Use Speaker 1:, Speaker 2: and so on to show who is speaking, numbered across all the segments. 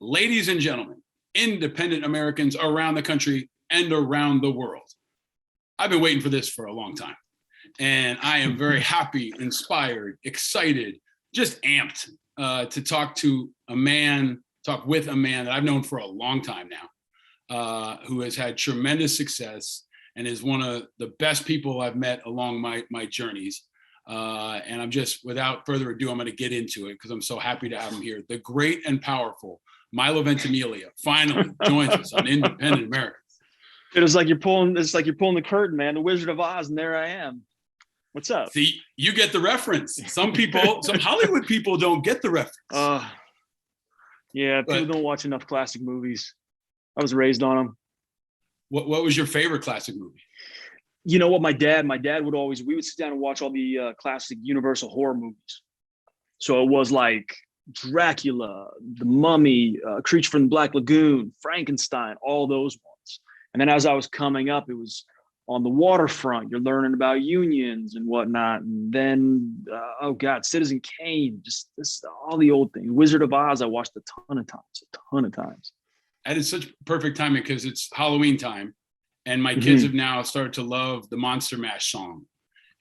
Speaker 1: ladies and gentlemen, independent Americans around the country and around the world. I've been waiting for this for a long time. And I am very happy, inspired, excited, just amped to talk with a man that I've known for a long time now, who has had tremendous success and is one of the best people I've met along my journeys. And I'm just, without further ado, I'm going to get into it because I'm so happy to have him here. The great and powerful Milo Ventimiglia finally joins us on Independent Americans.
Speaker 2: It's like you're pulling the curtain, man. The Wizard of Oz, and there I am. What's up?
Speaker 1: See, you get the reference. Some Hollywood people don't get the reference.
Speaker 2: Yeah, people don't watch enough classic movies. I was raised on them.
Speaker 1: What was your favorite classic movie?
Speaker 2: You know what, my dad we would sit down and watch all the classic Universal horror movies. So it was like Dracula, The Mummy, Creature from the Black Lagoon, Frankenstein, all those ones. And then as I was coming up, it was on the waterfront. You're learning about unions and whatnot. And then, Citizen Kane, just all the old things. Wizard of Oz, I watched a ton of times.
Speaker 1: That is such perfect timing because it's Halloween time. And my kids have now started to love the Monster Mash song.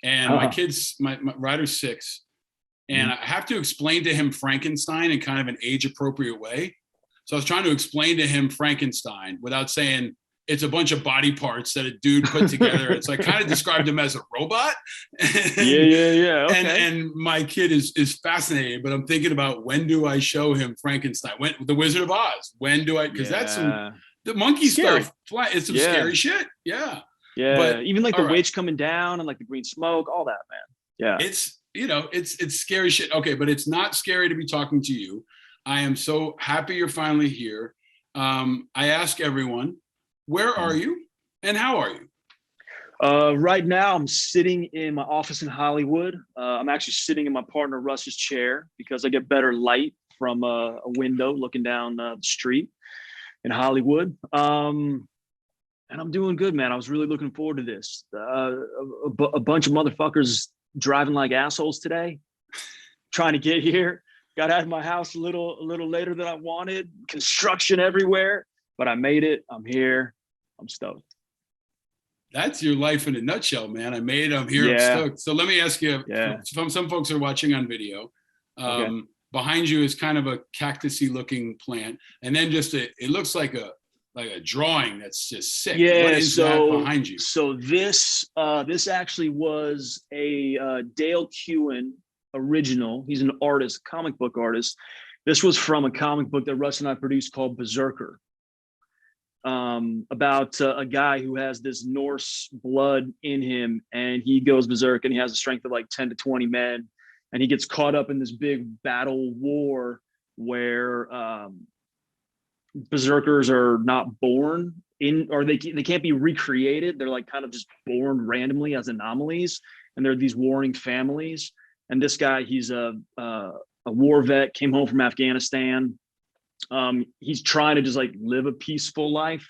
Speaker 1: And my kids, my Ryder's 6, and I have to explain to him Frankenstein in kind of an age-appropriate way. So I was trying to explain to him Frankenstein without saying it's a bunch of body parts that a dude put together. It's like kind of described him as a robot.
Speaker 2: Yeah. Okay.
Speaker 1: And my kid is fascinated, but I'm thinking about when do I show him Frankenstein? When the Wizard of Oz? When do I? Because that's the monkey
Speaker 2: scary
Speaker 1: stuff. It's some scary shit. Yeah.
Speaker 2: But even like the witch coming down and like the green smoke, all that, man. Yeah.
Speaker 1: It's scary shit. Okay, but it's not scary to be talking to you. I am so happy you're finally here. I ask everyone, where are you and how are you?
Speaker 2: Right now, I'm sitting in my office in Hollywood. I'm actually sitting in my partner Russ's chair because I get better light from a window looking down the street in Hollywood. And I'm doing good, man. I was really looking forward to this. A bunch of motherfuckers driving like assholes today, trying to get here. Got out of my house a little later than I wanted. Construction everywhere, but I made it. I'm here. I'm stoked.
Speaker 1: That's your life in a nutshell, man. I made it. I'm here. I'm stoked. So let me ask you, some folks are watching on video. Behind you is kind of a cactusy looking plant. And then it looks like a drawing that's just sick.
Speaker 2: Yeah,
Speaker 1: what is that behind you?
Speaker 2: So this actually was a Dale Kewen original. He's an artist, comic book artist. This was from a comic book that Russ and I produced called Berserker. About a guy who has this Norse blood in him and he goes berserk and he has a strength of like 10 to 20 men. And he gets caught up in this big battle war where berserkers are not born in, or they can't be recreated. They're like kind of just born randomly as anomalies. And there are these warring families. And this guy, he's a war vet, came home from Afghanistan. He's trying to just like live a peaceful life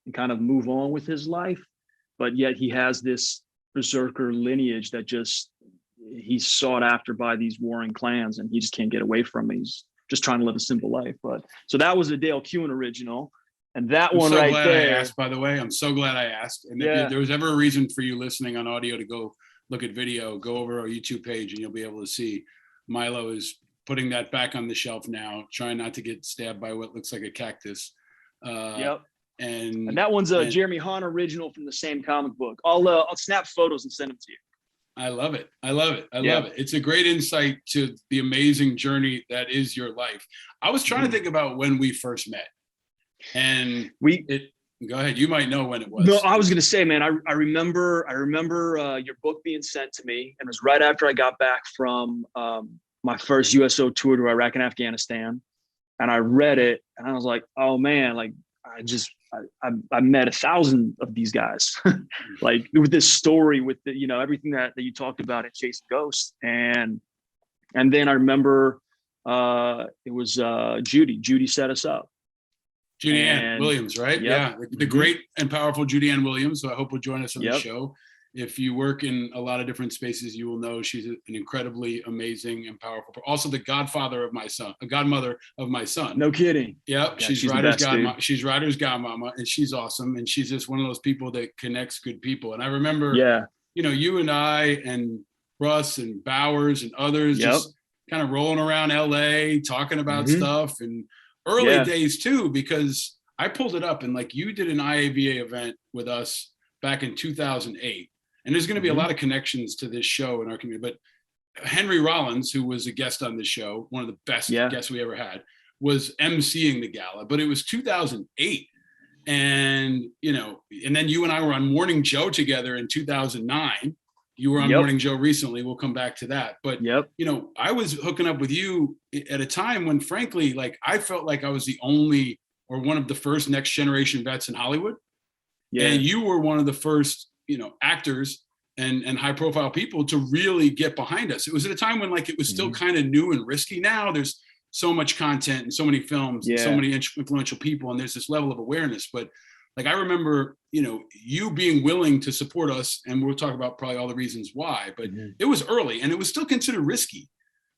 Speaker 2: and kind of move on with his life. But yet he has this berserker lineage that he's sought after by these warring clans and he just can't get away from it. He's just trying to live a simple life. But so that was a Dale Kewen original. And that one right there. I'm so glad
Speaker 1: I asked, by the way. I'm so glad I asked. And if there was ever a reason for you listening on audio to go look at video, go over our YouTube page and you'll be able to see Milo is putting that back on the shelf now, trying not to get stabbed by what looks like a cactus. And
Speaker 2: that one's a Jeremy Hahn original from the same comic book. I'll snap photos and send them to you.
Speaker 1: I love it. I love it. It's a great insight to the amazing journey that is your life. I was trying to think about when we first met, and go ahead. You might know when it was.
Speaker 2: No, I was going to say, man, I remember your book being sent to me, and it was right after I got back from my first USO tour to Iraq and Afghanistan, and I read it, and I was like, oh man, like I met 1,000 of these guys, like with this story, with the, everything that you talked about in Chasing Ghosts. And then I remember it was Judy set us up.
Speaker 1: Judy Ann Williams, right? Yep. Yeah. The great and powerful Judy Ann Williams. So I hope will join us on the show. If you work in a lot of different spaces, you will know she's an incredibly amazing and powerful. Also, the godmother of my son.
Speaker 2: No kidding.
Speaker 1: Yep,
Speaker 2: Yeah,
Speaker 1: she's Ryder's godmama. She's Ryder's godmama, and she's awesome. And she's just one of those people that connects good people. And I remember, you and I and Russ and Bowers and others just kind of rolling around LA talking about stuff, and early days too, because I pulled it up, and like you did an IAVA event with us back in 2008. And there's going to be a lot of connections to this show in our community. But Henry Rollins, who was a guest on this show, one of the best guests we ever had, was emceeing the gala. But it was 2008. And, and then you and I were on Morning Joe together in 2009. You were on Morning Joe recently. We'll come back to that. But, I was hooking up with you at a time when, frankly, like I felt like I was the only or one of the first next generation vets in Hollywood. Yeah. And you were one of the first actors and high profile people to really get behind us. It was at a time when like it was still kind of new and risky. Now there's so much content and so many films and so many influential people, and there's this level of awareness. But like I remember, you being willing to support us, and we'll talk about probably all the reasons why, but it was early and it was still considered risky,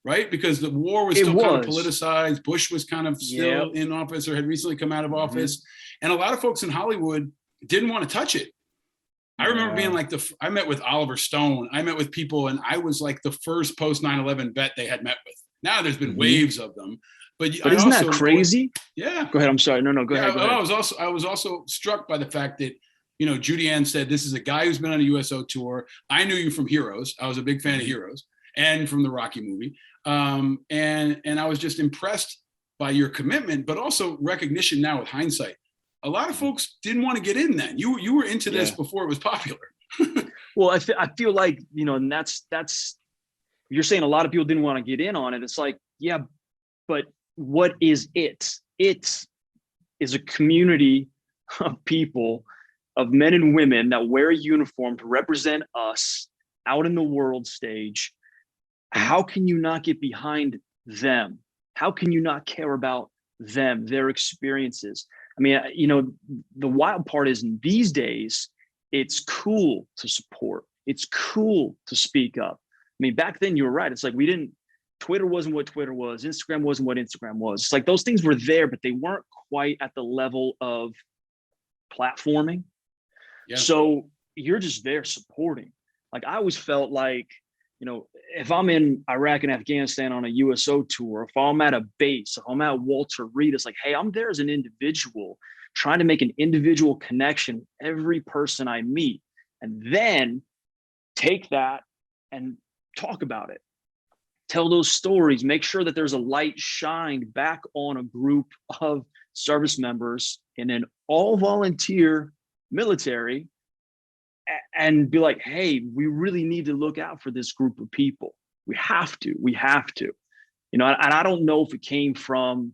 Speaker 1: right? Because the war was still kind of politicized. Bush was kind of still in office or had recently come out of office. And a lot of folks in Hollywood didn't want to touch it. I remember being like I met with Oliver Stone. I met with people, and I was like the first post 9/11 vet they had met with. Now there's been waves of them, but
Speaker 2: isn't that crazy?
Speaker 1: Yeah.
Speaker 2: Go ahead. I'm sorry. No, go ahead. Go ahead.
Speaker 1: I was also struck by the fact that, Judy Ann said, this is a guy who's been on a USO tour. I knew you from Heroes. I was a big fan of Heroes and from the Rocky movie. And I was just impressed by your commitment, but also recognition now with hindsight. A lot of folks didn't want to get in then. You were into this before it was popular.
Speaker 2: Well, I feel like, and that's, you're saying a lot of people didn't want to get in on it. It's like, yeah, but what is it? It is a community of people, of men and women that wear a uniform to represent us out in the world stage. How can you not get behind them? How can you not care about them, their experiences? I mean, the wild part is these days, it's cool to support. It's cool to speak up. I mean, back then you were right. It's like Twitter wasn't what Twitter was. Instagram wasn't what Instagram was. It's like those things were there, but they weren't quite at the level of platforming. Yeah. So you're just there supporting. Like I always felt like, if I'm in Iraq and Afghanistan on a USO tour, if I'm at a base, if I'm at Walter Reed, it's like, hey, I'm there as an individual, trying to make an individual connection with every person I meet, and then take that and talk about it. Tell those stories, make sure that there's a light shined back on a group of service members in an all volunteer military, and be like, hey, we really need to look out for this group of people. We have to, and I don't know if it came from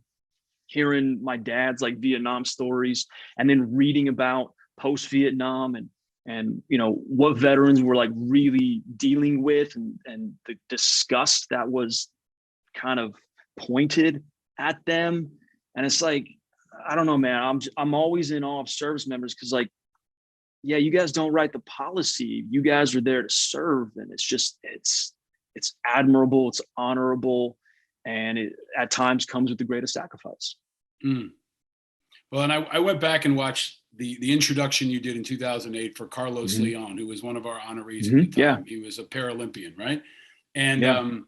Speaker 2: hearing my dad's like Vietnam stories and then reading about post-Vietnam and what veterans were like really dealing with and the disgust that was kind of pointed at them. And it's like, I don't know, man, I'm always in awe of service members, because like, yeah, you guys don't write the policy. You guys are there to serve. And it's just, it's admirable, it's honorable, and it at times comes with the greatest sacrifice.
Speaker 1: Well, and I went back and watched the introduction you did in 2008 for Carlos Leon, who was one of our honorees at the time. Yeah. He was a Paralympian, right? And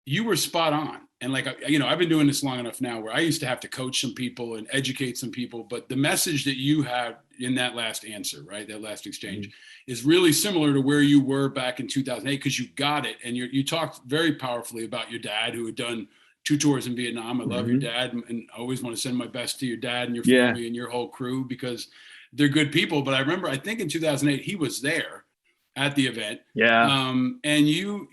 Speaker 1: you were spot on. And like, I've been doing this long enough now where I used to have to coach some people and educate some people, but the message that you had in that last answer, right, that last exchange, is really similar to where you were back in 2008, because you got it. And you talked very powerfully about your dad, who had done 2 tours in Vietnam. I love your dad, and I always want to send my best to your dad and your family and your whole crew, because they're good people. But I think in 2008, he was there at the event. Yeah. And you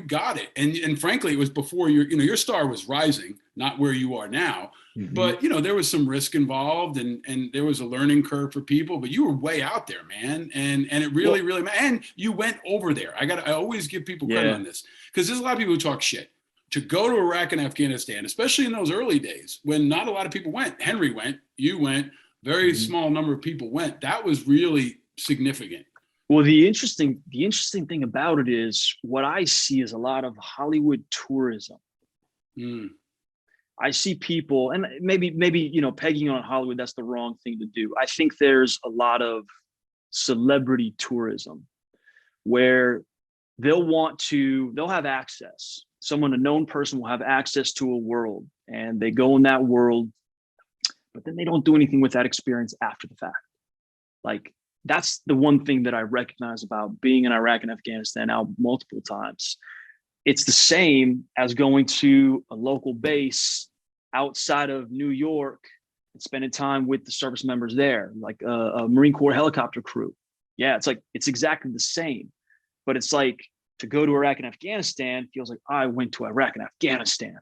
Speaker 1: got it. And frankly, it was before your star was rising, not where you are now. But, there was some risk involved and there was a learning curve for people, but you were way out there, man. And it really, really, and you went over there. I always give people credit on this, because there's a lot of people who talk shit. To go to Iraq and Afghanistan, especially in those early days when not a lot of people went. Henry went, you went, very small number of people went. That was really significant.
Speaker 2: Well, the interesting thing about it is what I see is a lot of Hollywood tourism.
Speaker 1: Mm,
Speaker 2: I see people, and maybe pegging on Hollywood, that's the wrong thing to do. I think there's a lot of celebrity tourism where they'll have access. Someone, a known person, will have access to a world, and they go in that world, but then they don't do anything with that experience after the fact. Like, that's the one thing that I recognize about being in Iraq and Afghanistan now multiple times. It's the same as going to a local base outside of New York and spending time with the service members there, like a Marine Corps helicopter crew. Yeah, it's exactly the same. But it's like, to go to Iraq and Afghanistan feels like I went to Iraq and Afghanistan.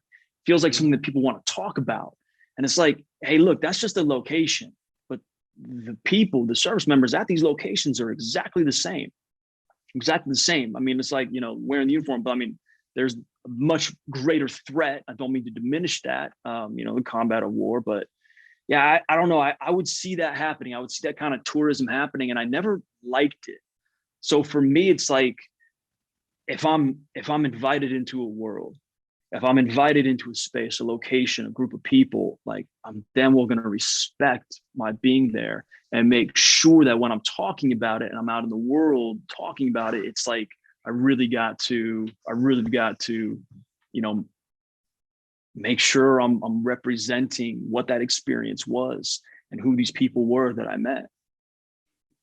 Speaker 2: Feels like
Speaker 1: mm,
Speaker 2: something that people want to talk about. And it's like, hey, look, that's just a location. But the people, the service members at these locations are exactly the same. Exactly the same. I mean, it's like, wearing the uniform, but I mean, there's a much greater threat. I don't mean to diminish that, in combat or war, but yeah, I don't know. I would see that happening. I would see that kind of tourism happening, and I never liked it. So for me, it's like, if I'm invited into a world, if I'm invited into a space, a location, a group of people, like, I'm then we're going to respect my being there and make sure that when I'm talking about it and I'm out in the world talking about it, it's like I really got to, you know, make sure I'm representing what that experience was and who these people were that I met.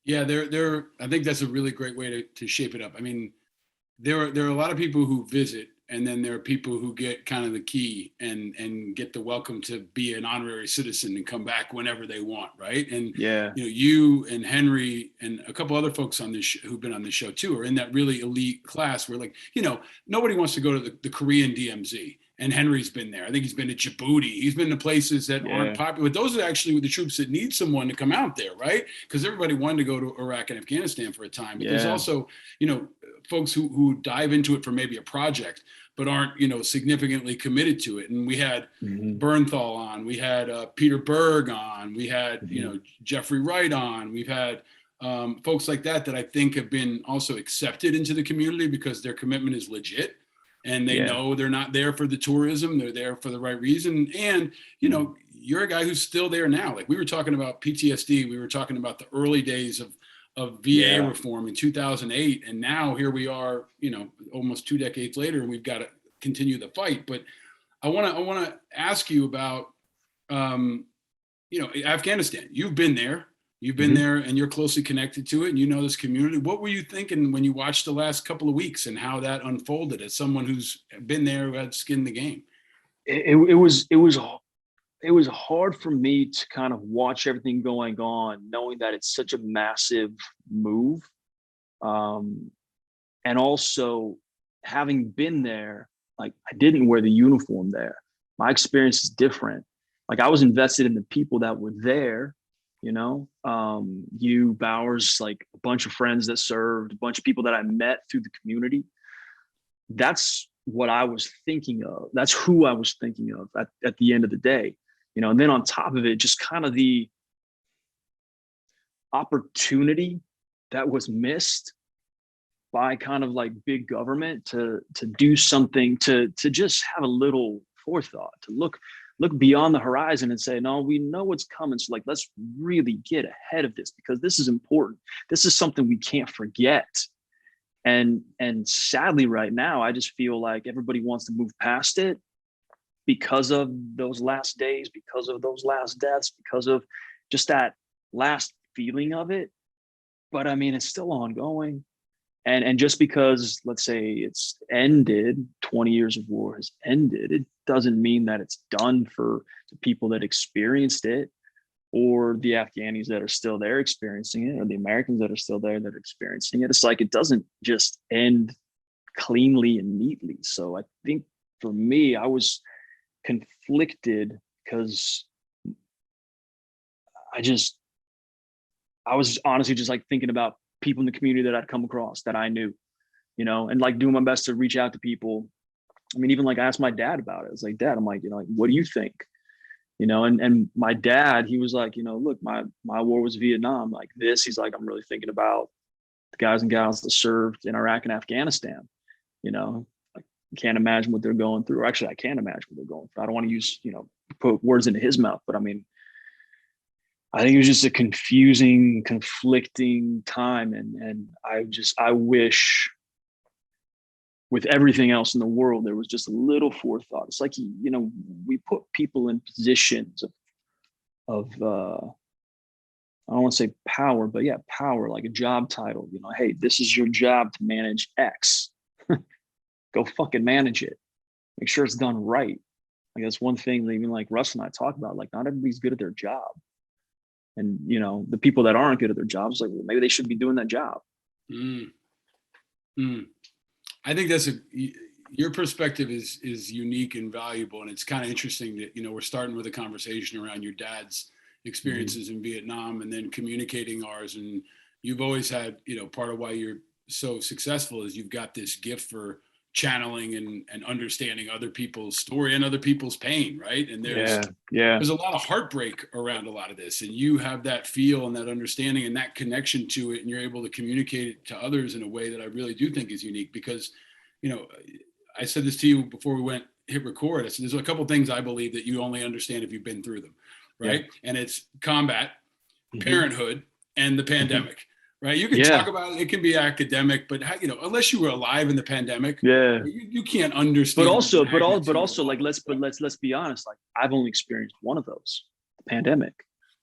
Speaker 1: yeah, I think that's a really great way to shape it up. I mean, there are a lot of people who visit, and then there are people who get kind of the key and get the welcome to be an honorary citizen and come back whenever they want, right? And
Speaker 2: Yeah,
Speaker 1: you and Henry and a couple other folks on this who've been on this show too are in that really elite class where, like, nobody wants to go to the Korean DMZ. And Henry's been there. I think he's been to Djibouti. He's been to places that aren't
Speaker 2: yeah,
Speaker 1: popular. But those are actually the troops that need someone to come out there, right? Because everybody wanted to go to Iraq and Afghanistan for a time. But there's
Speaker 2: yeah.
Speaker 1: also, folks who dive into it for maybe a project, but aren't, significantly committed to it. And we had
Speaker 2: Hmm.
Speaker 1: Bernthal on, we had Peter Berg on, we had,
Speaker 2: Hmm.
Speaker 1: Jeffrey Wright on, we've had folks like that I think have been also accepted into the community because their commitment is legit and they
Speaker 2: Yeah.
Speaker 1: know they're not there for the tourism, they're there for the right reason. And,
Speaker 2: Mhm.
Speaker 1: you're a guy who's still there now. Like, we were talking about PTSD, we were talking about the early days of VA
Speaker 2: Yeah.
Speaker 1: reform in 2008, and now here we are, almost 2 decades later, and we've got to continue the fight. But I want to ask you about, Afghanistan. You've been there. You've been
Speaker 2: Mhm.
Speaker 1: there, and you're closely connected to it, and you know this community. What were you thinking when you watched the last couple of weeks and how that unfolded as someone who's been there, who had skin in the game?
Speaker 2: It was hard for me to kind of watch everything going on, knowing that it's such a massive move, um, and also having been there. Like, I didn't wear the uniform there. My experience is different. Like, I was invested in the people that were there. You, Bowers, like a bunch of friends that served, a bunch of people that I met through the community. That's what I was thinking of. That's who I was thinking of at the end of the day. And then on top of it, just kind of the opportunity that was missed by kind of like big government to do something, to just have a little forethought, to look beyond the horizon and say, no, we know what's coming. So, like, let's really get ahead of this because this is important. This is something we can't forget. And sadly, right now, I just feel like everybody wants to move past it because of those last days, because of those last deaths, because of just that last feeling of it. But I mean, it's still ongoing. And just because, let's say, it's ended, 20 years of war has ended, it doesn't mean that it's done for the people that experienced it, or the Afghanis that are still there experiencing it, or the Americans that are still there that are experiencing it. It's like, it doesn't just end cleanly and neatly. So I think for me, I was conflicted because I just I was honestly just like thinking about people in the community that I'd come across that I knew, and like doing my best to reach out to people. I mean, even like I asked my dad about it. It's like, Dad, I'm like, like, what do you think? And my dad, he was like, look, my war was Vietnam. Like this, he's like, I'm really thinking about the guys and gals that served in Iraq and Afghanistan. You know, I can't imagine what they're going through. Or actually, I can't imagine what they're going through. I don't want to use, put words into his mouth, but I mean, I think it was just a confusing, conflicting time. And I wish with everything else in the world, there was just a little forethought. It's like, we put people in positions of I don't want to say power, but yeah, power, like a job title, hey, this is your job to manage X. Go fucking manage it. Make sure it's done right. Like that's one thing that even like Russ and I talk about, like not everybody's good at their job. And, the people that aren't good at their jobs, like, well, maybe they should be doing that job.
Speaker 1: I think your perspective is unique and valuable. And it's kind of interesting that, we're starting with a conversation around your dad's experiences in Vietnam and then communicating ours. And you've always had, part of why you're so successful is you've got this gift for channeling and understanding other people's story and other people's pain, right? And there's a lot of heartbreak around a lot of this, and you have that feel and that understanding and that connection to it, and you're able to communicate it to others in a way that I really do think is unique. Because I said this to you before we hit record. I said there's a couple of things I believe that you only understand if you've been through them, right? And it's combat, parenthood, and the pandemic. Right, you can talk about it. It can be academic, but unless you were alive in the pandemic, you can't understand.
Speaker 2: But also, like let's be honest. Like I've only experienced one of those, the pandemic.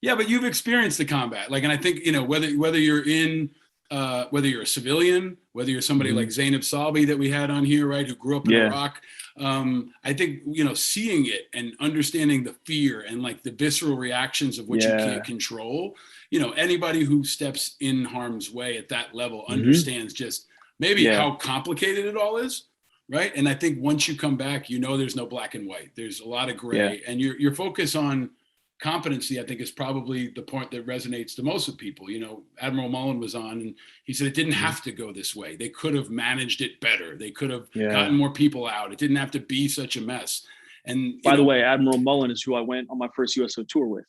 Speaker 1: Yeah, but you've experienced the combat. Like, and I think whether you're in whether you're a civilian, whether you're somebody like Zainab Salbi that we had on here, right, who grew up in Iraq. I think seeing it and understanding the fear and like the visceral reactions of what you can't control. Anybody who steps in harm's way at that level understands just maybe how complicated it all is, right? And I think once you come back, there's no black and white. There's a lot of gray, and your focus on competency, I think, is probably the point that resonates the most with people. Admiral Mullen was on, and he said it didn't have to go this way. They could have managed it better. They could have gotten more people out. It didn't have to be such a mess. And
Speaker 2: by the way, Admiral Mullen is who I went on my first USO tour with.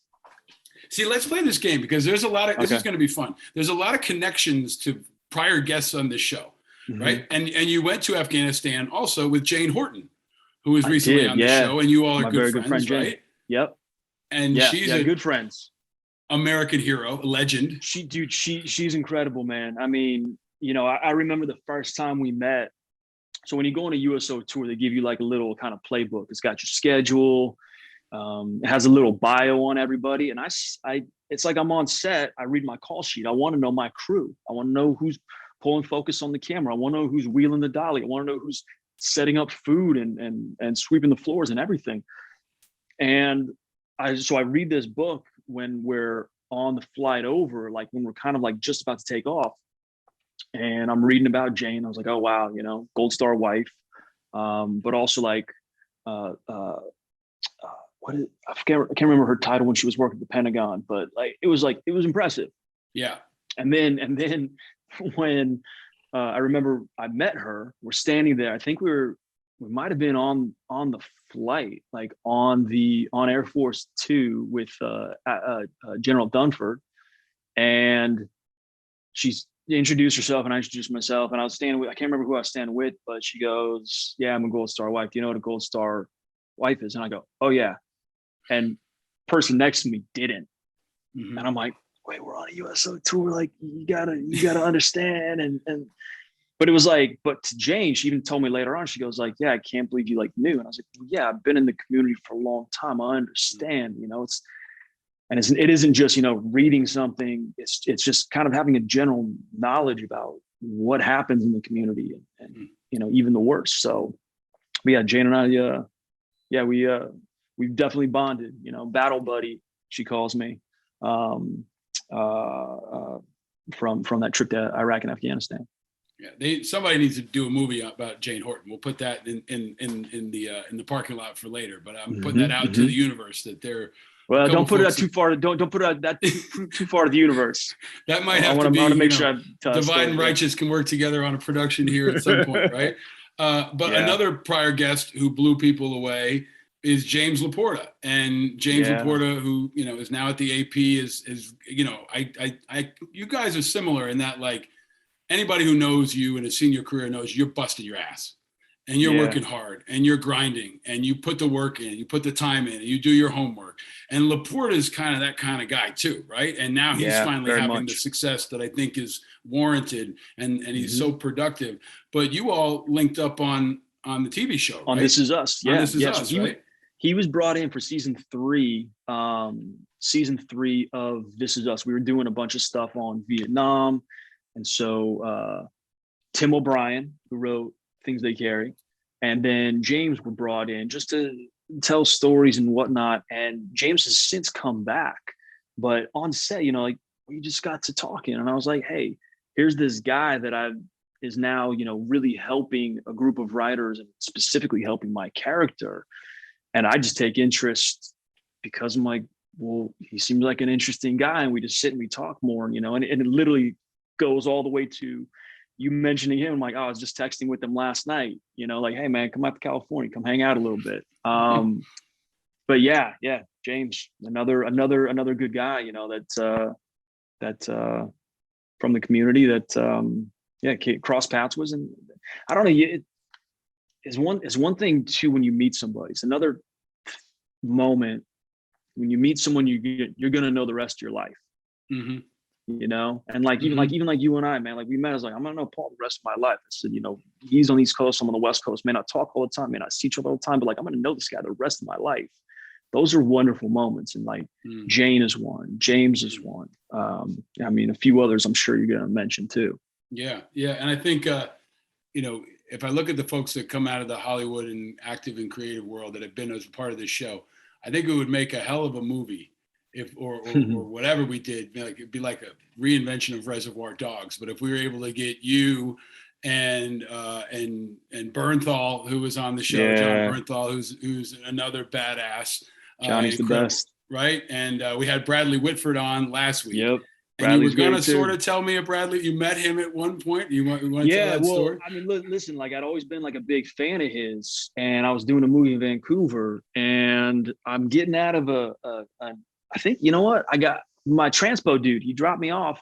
Speaker 1: See, let's play this game because there's a lot of, this is going to be fun. There's a lot of connections to prior guests on this show, right? And you went to Afghanistan also with Jane Horton, who was recently on the show, and you all are good friends, right?
Speaker 2: Yep.
Speaker 1: And she's a
Speaker 2: good friends.
Speaker 1: American hero, a legend.
Speaker 2: She's incredible, man. I mean, I remember the first time we met. So when you go on a USO tour, they give you like a little kind of playbook. It's got your schedule. It has a little bio on everybody, and it's like I'm on set. I read my call sheet. I want to know my crew. I want to know who's pulling focus on the camera. I want to know who's wheeling the dolly. I want to know who's setting up food and sweeping the floors and everything. And I read this book when we're on the flight over, like when we're kind of like just about to take off, and I'm reading about Jane. I was like, oh wow, Gold Star wife, but also like I can't remember her title when she was working at the Pentagon, but it was impressive.
Speaker 1: Yeah.
Speaker 2: And then when I remember I met her, we're standing there. I think we might've been on the flight, like on Air Force 2 with General Dunford. And she's introduced herself and I introduced myself, and I was standing with, I can't remember who I was standing with, but she goes, yeah, I'm a Gold Star wife. Do you know what a Gold Star wife is? And I go, oh yeah. And person next to me didn't. And I'm like, wait, we're on a USO tour. Like you gotta understand. And but it was like, but to Jane, she even told me later on, she goes like, yeah, I can't believe you like knew. And I was like, well, yeah, I've been in the community for a long time. I understand, it isn't just, reading something. It's just kind of having a general knowledge about what happens in the community and even the worst. So but yeah, Jane and I, we've definitely bonded, battle buddy, she calls me, from that trip to Iraq and Afghanistan.
Speaker 1: Yeah, somebody needs to do a movie about Jane Horton. We'll put that in the parking lot for later. But I'm putting that out to the universe that they're.
Speaker 2: Well, don't put it out too far. Don't put it out that too far to the universe.
Speaker 1: That might have to be. I want to make sure Divine and Righteous can work together on a production here at some point, right? But another prior guest who blew people away is James Laporte, and James Laporte, who is now at the AP, is you guys are similar in that, like, anybody who knows you and has seen your career knows you're busting your ass and you're working hard and you're grinding and you put the work in, you put the time in, and you do your homework. And Laporte is kind of that kind of guy too, right? And now he's finally having the success that I think is warranted, and he's so productive. But you all linked up on the TV show, right?
Speaker 2: On This Is Us. Yeah.
Speaker 1: This Is Us, right?
Speaker 2: He was brought in for season 3 of This Is Us. We were doing a bunch of stuff on Vietnam. And so Tim O'Brien, who wrote Things They Carry, and then James were brought in just to tell stories and whatnot. And James has since come back, but on set, you know, like we just got to talking, and I was like, hey, here's this guy that is now, you know, really helping a group of writers and specifically helping my character. And I just take interest because I'm like, well, he seems like an interesting guy, and we just sit and we talk more, you know, and it literally goes all the way to you mentioning him. I'm like, oh, I was just texting with him last night, you know, like, hey man, come out to California, come hang out a little bit. But yeah, James, another good guy, you know, that from the community that cross paths was. And I don't know, it's one thing too when you meet somebody. It's another moment when you meet someone you're gonna know the rest of your life. Mm-hmm. You know, and like even like you and I, man, like we met. I was like, I'm gonna know Paul the rest of my life. I said, you know, he's on the East Coast, I'm on the West Coast. May not talk all the time, may not see each other all the time, but like I'm gonna know this guy the rest of my life. Those are wonderful moments. And like Jane is one, James is one. I mean, a few others I'm sure you're gonna mention too.
Speaker 1: Yeah, and I think you know, if I look at the folks that come out of the Hollywood and active and creative world that have been as part of this show, I think it would make a hell of a movie. If or whatever we did, like it'd be like a reinvention of Reservoir Dogs. But if we were able to get you and Bernthal, who was on the show, John Bernthal, who's another badass.
Speaker 2: Johnny's the best,
Speaker 1: right? And we had Bradley Whitford on last week.
Speaker 2: Yep.
Speaker 1: And you were gonna sort of tell me a Bradley. You met him at one point. You want to tell that story?
Speaker 2: I mean, listen, like I'd always been like a big fan of his, and I was doing a movie in Vancouver, and I'm getting out of I think, you know what? I got my transpo dude. He dropped me off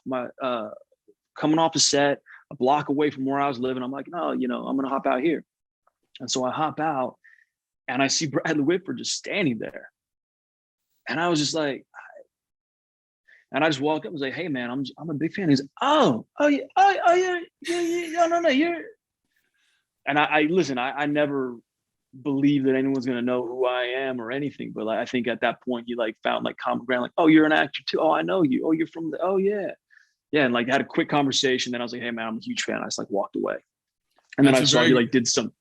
Speaker 2: coming off the set a block away from where I was living. I'm like, no, you know, I'm going to hop out here. And so I hop out and I see Bradley Whitford just standing there. And I was just like, and I just walked up and was like, hey man, I'm a big fan. He's like, oh, yeah, no, you're. And I listen, I never believe that anyone's going to know who I am or anything, but like I think at that point you like found like common ground, like, oh, you're an actor too, oh, I know you, oh, you're from and like had a quick conversation. Then I was like, hey man, I'm a huge fan. I just like walked away, and then I saw you like did some.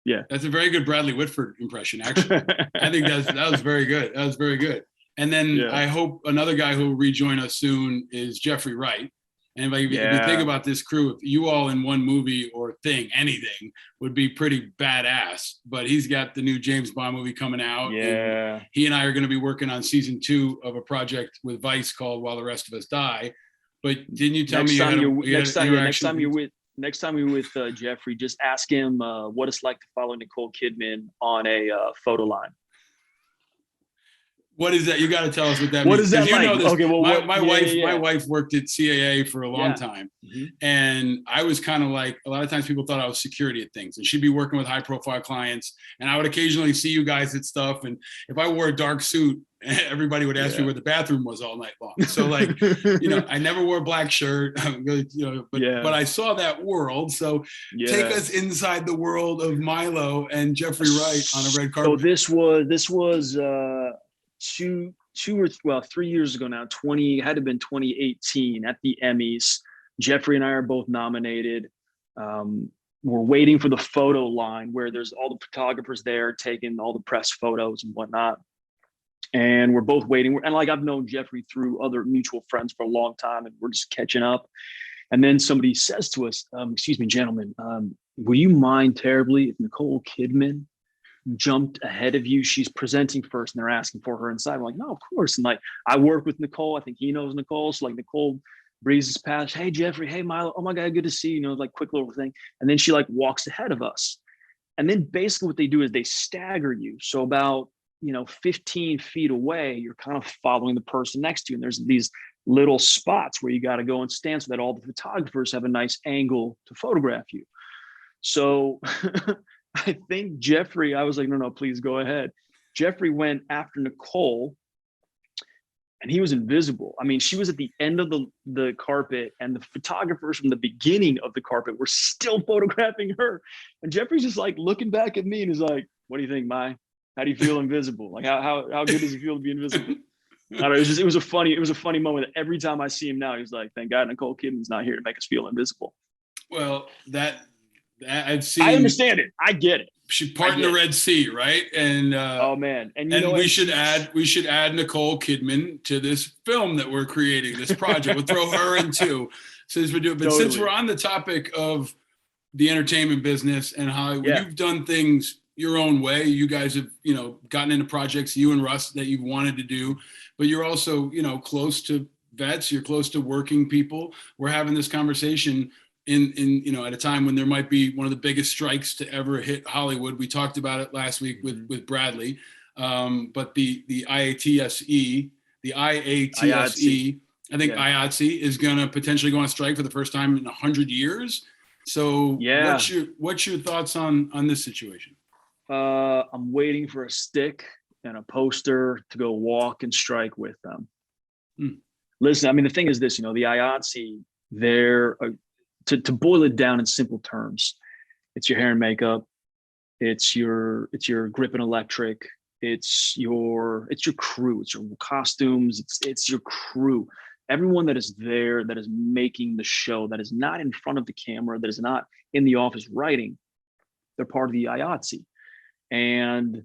Speaker 1: That's a very good Bradley Whitford impression, actually. I think that was very good. And then I hope another guy who will rejoin us soon is Jeffrey Wright. And if you think about this crew, if you all in one movie or thing, anything would be pretty badass. But he's got the new James Bond movie coming out.
Speaker 2: Yeah.
Speaker 1: And he and I are going to be working on season 2 of a project with Vice called While the Rest of Us Die. But didn't you tell me next time you're with Jeffrey, just ask him what it's like to follow Nicole Kidman on a photo line. What is that? You got to tell us what that means.
Speaker 2: What is that like?
Speaker 1: Know this.
Speaker 2: Okay, well,
Speaker 1: my wife worked at CAA for a long time. Mm-hmm. And I was kind of like, a lot of times people thought I was security at things, and she'd be working with high profile clients. And I would occasionally see you guys at stuff. And if I wore a dark suit, everybody would ask me where the bathroom was all night long. So like, you know, I never wore a black shirt, but I saw that world. So take us inside the world of Milo and Jeffrey Wright on a red carpet.
Speaker 2: So this was 3 years ago now, had to have been 2018 at the Emmys. Jeffrey and I are both nominated. We're waiting for the photo line where there's all the photographers there taking all the press photos and whatnot. And we're both waiting. And like, I've known Jeffrey through other mutual friends for a long time, and we're just catching up. And then somebody says to us, excuse me, gentlemen, will you mind terribly if Nicole Kidman jumped ahead of you? She's presenting first and they're asking for her inside. I'm like, no, of course. And like, I work with Nicole. I think he knows Nicole. So like Nicole breezes past, hey, Jeffrey, hey, Milo, oh my God, good to see you, like quick little thing. And then she like walks ahead of us. And then basically what they do is they stagger you. So about 15 feet away, you're kind of following the person next to you. And there's these little spots where you got to go and stand so that all the photographers have a nice angle to photograph you. So I think Jeffrey, I was like, no, please go ahead. Jeffrey went after Nicole, and he was invisible. I mean, she was at the end of the carpet, and the photographers from the beginning of the carpet were still photographing her. And Jeffrey's just like looking back at me and is like, what do you think, Mai? How do you feel invisible? Like how good does it feel to be invisible? I don't know, it was a funny moment. Every time I see him now, he's like, thank God Nicole Kidman's not here to make us feel invisible.
Speaker 1: Well, that I've seen.
Speaker 2: I understand it. I get it.
Speaker 1: She part in the Red Sea, right? And
Speaker 2: oh man, and
Speaker 1: we should add Nicole Kidman to this film that we're creating, this project. We'll throw her in too, since we're doing. But totally. Since we're on the topic of the entertainment business and how you've done things your own way, you guys have gotten into projects, you and Russ, that you've wanted to do, but you're also close to vets, you're close to working people. We're having this conversation in at a time when there might be one of the biggest strikes to ever hit Hollywood. We talked about it last week with Bradley, but the IATSE, I think IATSE is going to potentially go on strike for the first time in 100 years. So what's your thoughts on this situation?
Speaker 2: I'm waiting for a stick and a poster to go walk and strike with them. Listen, I mean, the thing is this, the IATSE, they're to boil it down in simple terms, it's your hair and makeup, it's your grip and electric, it's your crew, it's your costumes, it's your crew, everyone that is there, that is making the show, that is not in front of the camera, that is not in the office writing, they're part of the IATSE, and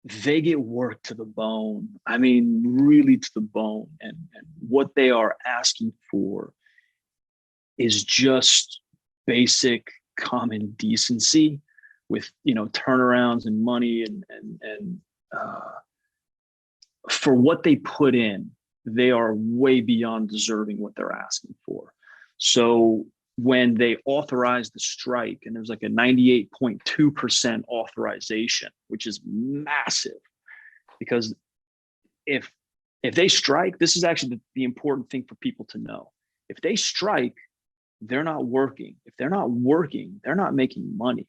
Speaker 2: they get worked to the bone. I mean, really to the bone, and what they are asking for is just basic common decency with turnarounds and money and for what they put in, they are way beyond deserving what they're asking for. So when they authorized the strike, and there's like a 98.2% authorization, which is massive, because if they strike, this is actually the important thing for people to know. If they strike, they're not working. If they're not working, they're not making money.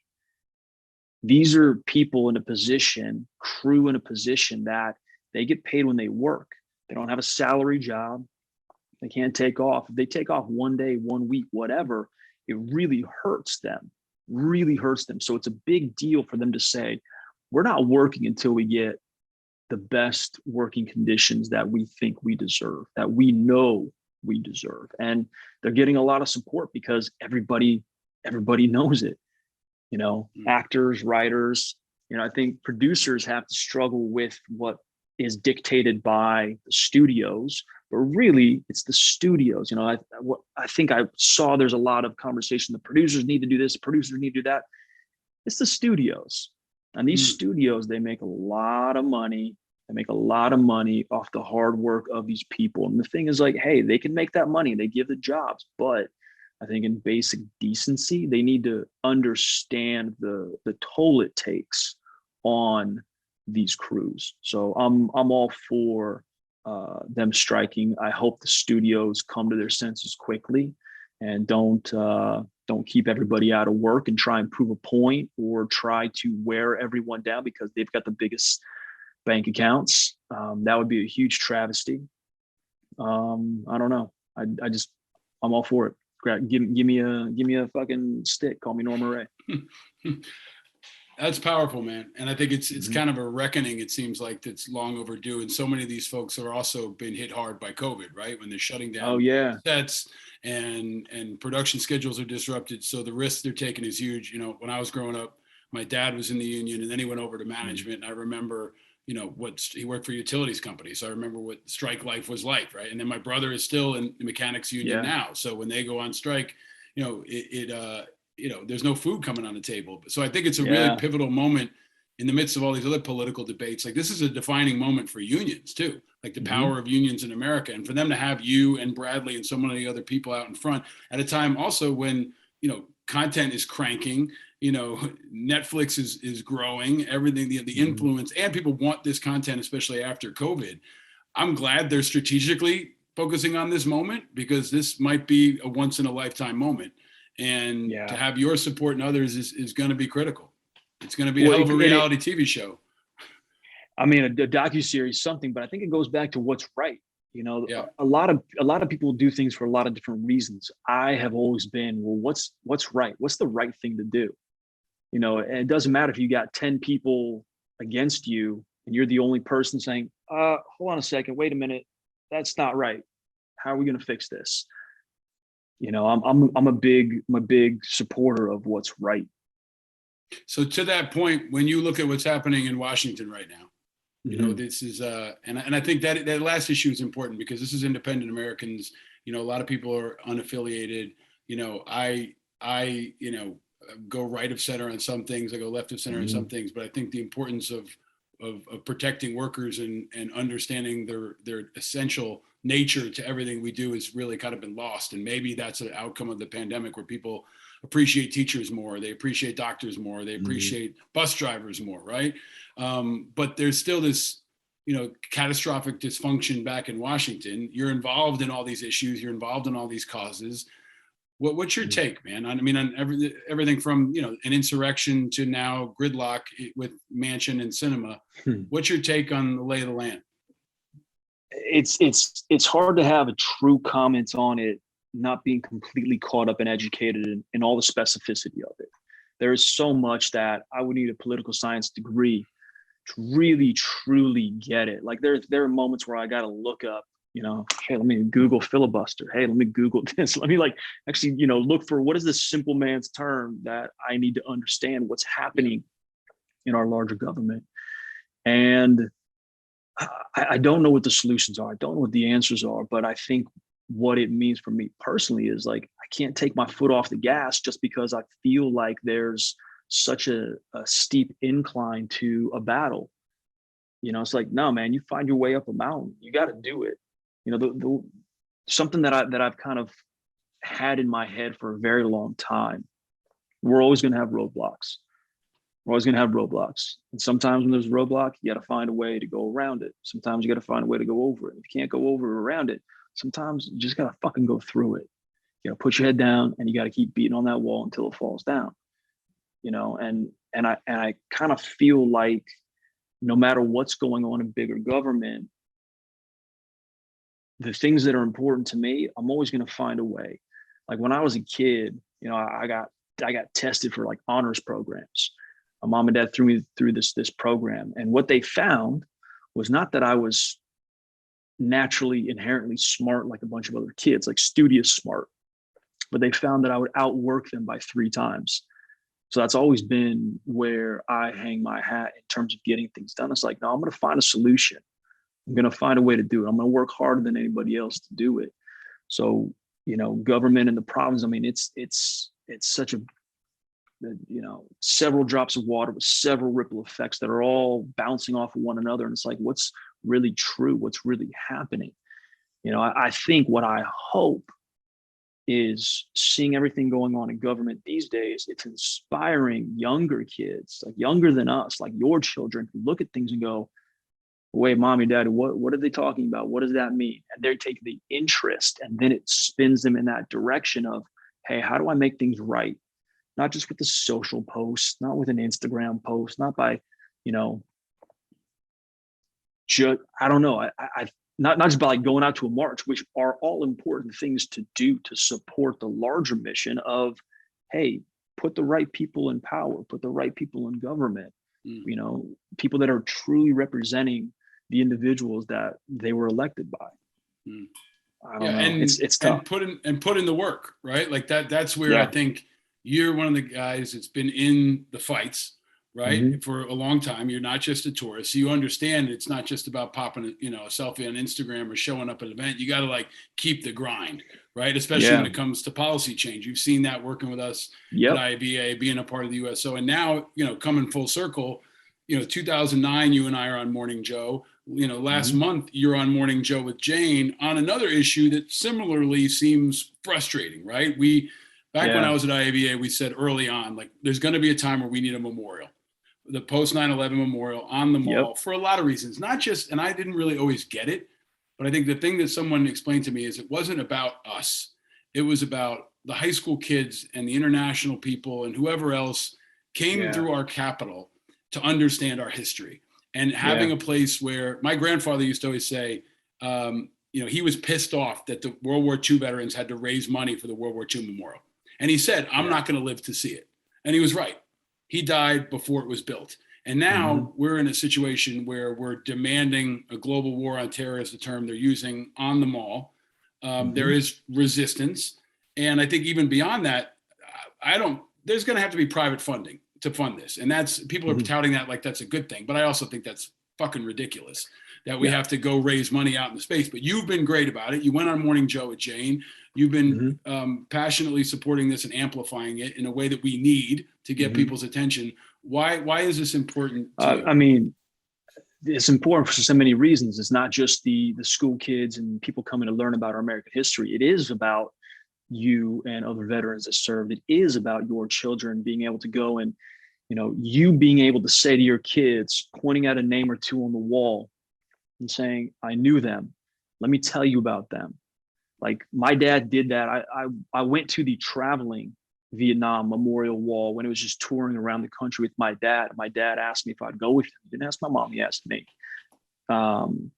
Speaker 2: These are people in a position, crew in a position, that they get paid when they work. They don't have a salary job. They can't take off. If they take off one day, 1 week, whatever, it really hurts them, So it's a big deal for them to say, we're not working until we get the best working conditions that we think we deserve, that we know we deserve. And they're getting a lot of support because everybody knows it, actors, writers, I think producers have to struggle with what is dictated by the studios, but really it's the studios. I think I saw there's a lot of conversation. The producers need to do this, the producers need to do that. It's the studios, and these studios, they make a lot of money. They make a lot of money off the hard work of these people. And the thing is, like, hey, they can make that money. They give the jobs. But I think in basic decency, they need to understand the toll it takes on these crews. So I'm all for them striking. I hope the studios come to their senses quickly and don't keep everybody out of work and try and prove a point or try to wear everyone down because they've got the biggest bank accounts. That would be a huge travesty. I don't know. I'm all for it. Give me a fucking stick. Call me Norma Ray.
Speaker 1: That's powerful, man. And I think it's kind of a reckoning. It seems like that's long overdue. And so many of these folks are also been hit hard by COVID, right? When they're shutting down sets and production schedules are disrupted. So the risk they're taking is huge. When I was growing up, my dad was in the union, and then he went over to management. And I remember he worked for utilities companies. So I remember what strike life was like, right? And then my brother is still in the mechanics union now. So when they go on strike, there's no food coming on the table. So I think it's a really pivotal moment in the midst of all these other political debates. Like, this is a defining moment for unions too, like the power of unions in America. And for them to have you and Bradley and so many other people out in front at a time also when, content is cranking. Netflix is growing. Everything, the influence, and people want this content, especially after COVID. I'm glad they're strategically focusing on this moment, because this might be a once in a lifetime moment. And to have your support and others is going to be critical. It's going to be a hell of a reality TV show.
Speaker 2: I mean, a docuseries, something, but I think it goes back to what's right. A lot of people do things for a lot of different reasons. I have always been, well, what's right? What's the right thing to do? And it doesn't matter if you got 10 people against you and you're the only person saying, hold on a second, wait a minute, that's not right. How are we going to fix this? I'm a big supporter of what's right.
Speaker 1: So to that point, when you look at what's happening in Washington right now, this is and I think that last issue is important, because this is independent Americans. A lot of people are unaffiliated. I go right of center on some things. I go left of center on some things. But I think the importance of protecting workers and understanding their essential nature to everything we do has really kind of been lost. And maybe that's an outcome of the pandemic, where people appreciate teachers more, they appreciate doctors more, they appreciate bus drivers more, right? But there's still this, catastrophic dysfunction back in Washington. You're involved in all these issues, you're involved in all these causes. What's your take, man? I mean, on everything from, an insurrection to now gridlock with Manchin and Sinema. What's your take on the lay of the land?
Speaker 2: It's hard to have a true comment on it, not being completely caught up and educated in all the specificity of it. There is so much that I would need a political science degree to really, truly get it. Like there are moments where I got to look up, hey, let me Google filibuster. Hey, let me Google this. Let me actually, look for what is this simple man's term that I need to understand what's happening in our larger government. And I don't know what the solutions are. I don't know what the answers are, but I think what it means for me personally is I can't take my foot off the gas just because I feel like there's such a steep incline to a battle. It's like, no, man, you find your way up a mountain. You got to do it. Something that I've kind of had in my head for a very long time. We're always going to have roadblocks. And sometimes when there's a roadblock, you got to find a way to go around it. Sometimes you got to find a way to go over it. If you can't go over or around it, sometimes you just got to fucking go through it. You got to put your head down and you got to keep beating on that wall until it falls down. And I kind of feel like no matter what's going on in bigger government, the things that are important to me, I'm always going to find a way. Like when I was a kid, I got tested for honors programs. My mom and dad threw me through this program. And what they found was not that I was naturally inherently smart like a bunch of other kids, like studious smart, but they found that I would outwork them by 3 times. So that's always been where I hang my hat in terms of getting things done. It's like, no, I'm going to find a solution. I'm going to find a way to do it. I'm going to work harder than anybody else to do it. So, government and the problems, I mean, it's such a, several drops of water with several ripple effects that are all bouncing off of one another. And it's like, what's really true? What's really happening? I think what I hope is seeing everything going on in government these days. It's inspiring younger kids, younger than us, like your children, who look at things and go, wait, mommy, daddy, what are they talking about? What does that mean? And they're taking the interest, and then it spins them in that direction of, hey, how do I make things right? Not just with the social post, not with an Instagram post, not by, I don't know. I not just by going out to a march, which are all important things to do to support the larger mission of, hey, put the right people in power, put the right people in government, people that are truly representing the individuals that they were elected by. I don't know. It's tough.
Speaker 1: And put in the work, right? Like that's where I think you're one of the guys that's been in the fights, right? For a long time. You're not just a tourist. So you understand it's not just about popping a selfie on Instagram or showing up at an event. You got to keep the grind, right? Especially when it comes to policy change. You've seen that working with us at IABA, being a part of the USO. And now, coming full circle, 2009, you and I are on Morning Joe. Last month you're on Morning Joe with Jane on another issue that similarly seems frustrating, right? Back when I was at IAVA, we said early on, like, there's going to be a time where we need a memorial, the post 9/11 memorial on the mall for a lot of reasons, not just, and I didn't really always get it, but I think the thing that someone explained to me is it wasn't about us. It was about the high school kids and the international people and whoever else came through our capital to understand our history, and having a place where my grandfather used to always say, he was pissed off that the World War II veterans had to raise money for the World War II memorial. And he said, I'm not going to live to see it. And he was right. He died before it was built. And now we're in a situation where we're demanding a global war on terror, is the term they're using, on the mall. There is resistance. And I think even beyond that, there's going to have to be private funding to fund this. And people are touting that like that's a good thing. But I also think that's fucking ridiculous that we have to go raise money out in the space. But you've been great about it. You went on Morning Joe with Jane. You've been passionately supporting this and amplifying it in a way that we need to get people's attention. Why is this important to you?
Speaker 2: I mean, it's important for so many reasons. It's not just the school kids and people coming to learn about our American history. It is about you and other veterans that served. It is about your children being able to go and, you being able to say to your kids, pointing out a name or two on the wall and saying, I knew them. Let me tell you about them. Like, my dad did that. I went to the traveling Vietnam Memorial Wall when it was just touring around the country with my dad. My dad asked me if I'd go with him. He didn't ask my mom, he asked me. And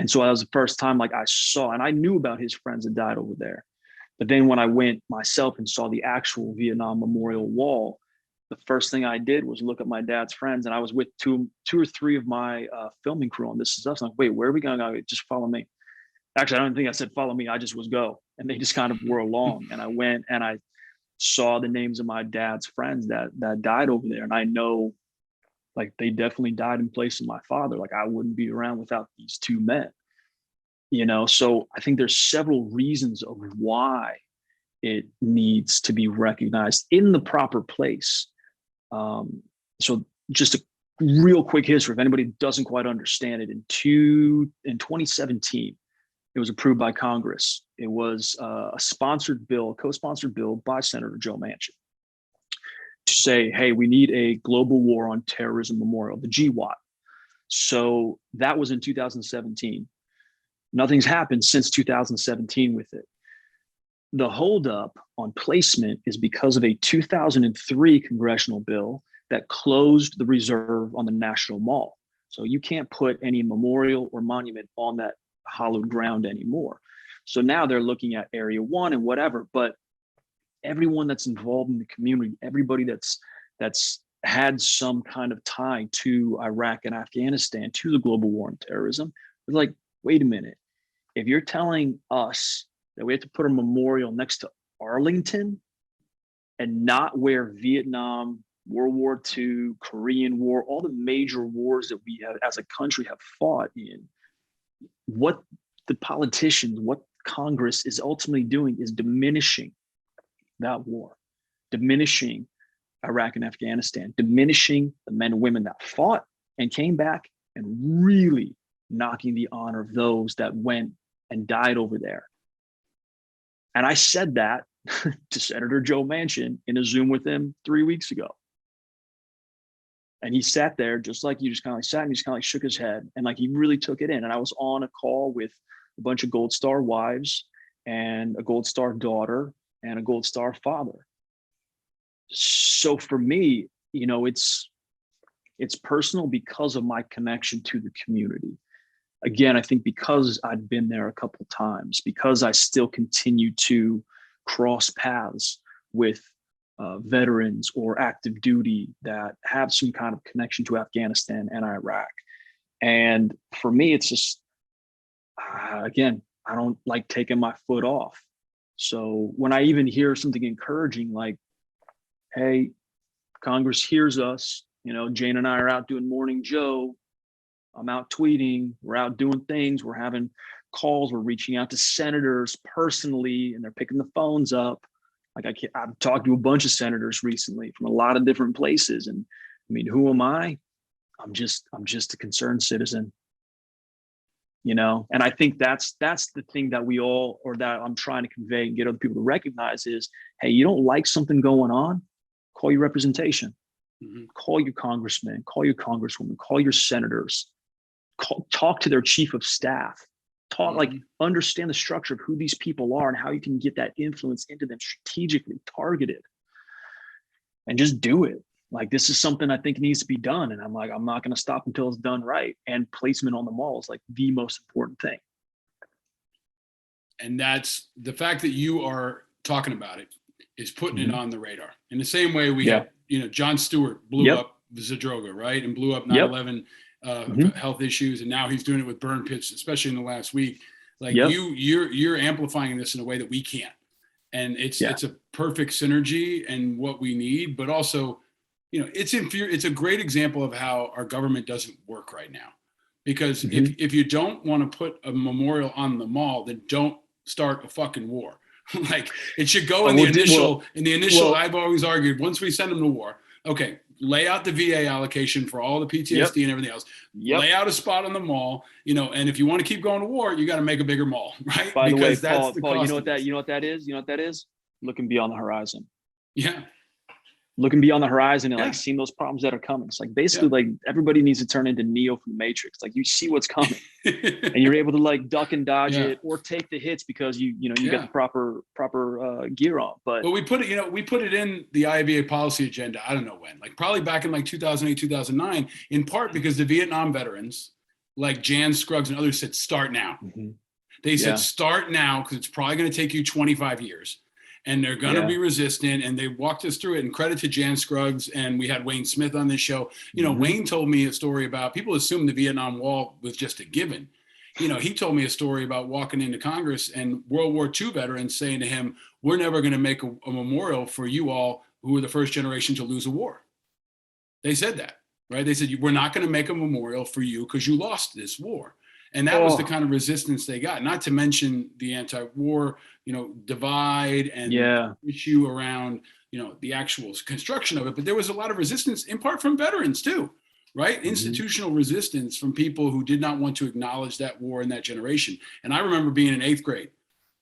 Speaker 2: so that was the first time I saw, and I knew about his friends that died over there. But then when I went myself and saw the actual Vietnam Memorial Wall, the first thing I did was look at my dad's friends, and I was with two or three of my filming crew on This Is Us. I'm like, wait, where are we going to go? Just follow me. Actually, I don't think I said follow me. I just was go. And they just kind of were along. And I went and I saw the names of my dad's friends that died over there. And I know, they definitely died in place of my father. I wouldn't be around without these two men. So I think there's several reasons of why it needs to be recognized in the proper place. So just a real quick history, if anybody doesn't quite understand it, in 2017, it was approved by Congress. It was a co-sponsored bill by Senator Joe Manchin to say, hey, we need a global war on terrorism memorial, the GWAT. So that was in 2017. Nothing's happened since 2017 with it. The holdup on placement is because of a 2003 congressional bill that closed the reserve on the National Mall. So you can't put any memorial or monument on that hallowed ground anymore. So now they're looking at Area 1 and whatever, but everyone that's involved in the community, everybody that's had some kind of tie to Iraq and Afghanistan, to the global war on terrorism, was like, wait a minute, if you're telling us that we have to put a memorial next to Arlington and not where Vietnam, World War II, Korean War, all the major wars that we have as a country have fought in, what the politicians, what Congress is ultimately doing is diminishing that war, diminishing Iraq and Afghanistan, diminishing the men and women that fought and came back, and really knocking the honor of those that went and died over there. And I said that to Senator Joe Manchin in a Zoom with him 3 weeks ago. And he sat there just like you, just kind of sat and he just kind of shook his head, and he really took it in. And I was on a call with a bunch of Gold Star wives and a Gold Star daughter and a Gold Star father. So for me, it's personal because of my connection to the community. Again, I think because I'd been there a couple times, because I still continue to cross paths with veterans or active duty that have some kind of connection to Afghanistan and Iraq. And for me, it's just, again, I don't like taking my foot off. So when I even hear something encouraging like, hey, Congress hears us, Jane and I are out doing Morning Joe, I'm out tweeting, we're out doing things, we're having calls, we're reaching out to senators personally, and they're picking the phones up. I've talked to a bunch of senators recently from a lot of different places. And I mean, who am I? I'm just a concerned citizen. And I think that's the thing that we all, or that I'm trying to convey and get other people to recognize is, hey, you don't like something going on, call your representation, call your congressman, call your congresswoman, call your senators, talk to their chief of staff, understand the structure of who these people are and how you can get that influence into them strategically targeted, and just do it. Like, this is something I think needs to be done. And I'm not going to stop until it's done right. And placement on the mall is like the most important thing.
Speaker 1: And that's the fact that you are talking about it is putting it on the radar. In the same way we had, Jon Stewart blew up Zadroga, right? And blew up 9/11 health issues. And now he's doing it with burn pits, especially in the last week. Like you're amplifying this in a way that we can't. And it's a perfect synergy and what we need, but also, it's a great example of how our government doesn't work right now. Because if you don't want to put a memorial on the mall, then don't start a fucking war. Like, it should go in the initial. I've always argued, once we send them to war, okay, lay out the VA allocation for all the PTSD and everything else. Lay out a spot on the mall, and if you want to keep going to war, you got to make a bigger mall, right?
Speaker 2: By the way, Paul, you know what that is? You know what that is? Looking beyond the horizon.
Speaker 1: Yeah.
Speaker 2: Looking beyond the horizon and like seeing those problems that are coming. It's like basically like everybody needs to turn into Neo from the Matrix. Like, you see what's coming and you're able to like duck and dodge it or take the hits because you got the proper gear on. But
Speaker 1: we put it in the IABA policy agenda. I don't know when, like probably back in like 2008, 2009, in part because the Vietnam veterans like Jan Scruggs and others said, start now. They said, start now, because it's probably going to take you 25 years. And they're going to be resistant. And they walked us through it. And credit to Jan Scruggs. And we had Wayne Smith on this show. Wayne told me a story about, people assume the Vietnam Wall was just a given. He told me a story about walking into Congress and World War II veterans saying to him, we're never going to make a memorial for you all who were the first generation to lose a war. They said that, right? They said, we're not going to make a memorial for you because you lost this war. And that was the kind of resistance they got, not to mention the anti-war, divide and issue around, the actual construction of it. But there was a lot of resistance, in part from veterans too, right? Institutional resistance from people who did not want to acknowledge that war in that generation. And I remember being in 8th grade,